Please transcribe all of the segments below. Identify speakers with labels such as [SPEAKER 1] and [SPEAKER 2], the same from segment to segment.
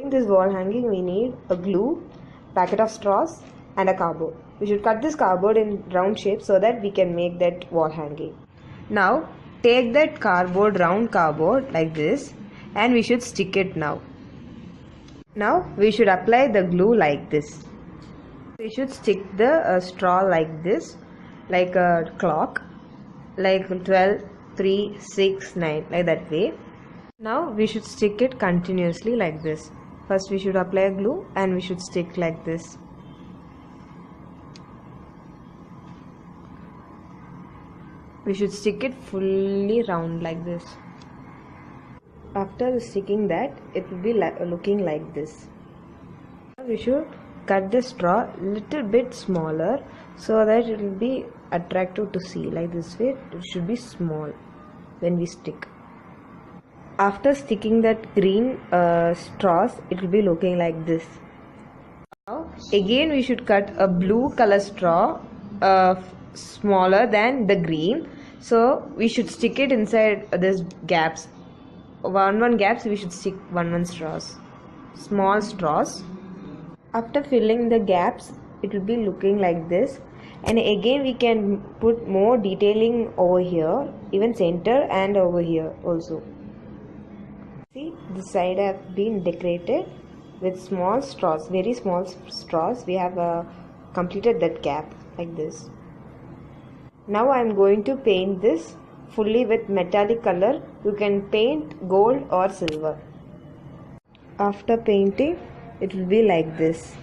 [SPEAKER 1] this wall hanging, we need a glue, packet of straws and a cardboard. We should cut this cardboard in round shape so that we can make that wall hanging. Now take that round cardboard like this, and we should stick it now. Now we should apply the glue like this. We should stick the straw like this, like a clock, like 12, 3, 6, 9, like that way. Now we should stick it continuously like this. First we should apply glue and we should stick like this. We should stick it fully round like this. After sticking that, it will be looking like this. We should cut the straw little bit smaller so that it will be attractive to see. Like this way, it should be small when we stick. After sticking that green straws, it will be looking like this. Now again we should cut a blue color straw smaller than the green, so we should stick it inside this gaps. One gaps we should stick one straws, small straws. After filling the gaps, it will be looking like this, and again we can put more detailing over here, even center and over here also. See, this side have been decorated with small straws, very small straws. We have completed that gap like this. Now I am going to paint this fully with metallic color. You can paint gold or silver. After painting, it will be like this.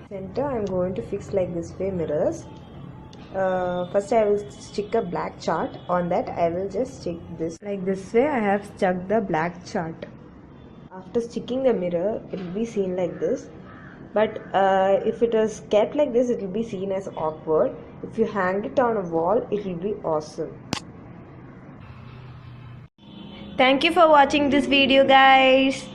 [SPEAKER 1] Center I am going to fix like this way mirrors. First I will stick a black chart. On that I will just stick this. Like this way I have stuck the black chart. After sticking the mirror, it will be seen like this. But if it is kept like this, it will be seen as awkward. If you hang it on a wall, it will be awesome. Thank you for watching this video, guys.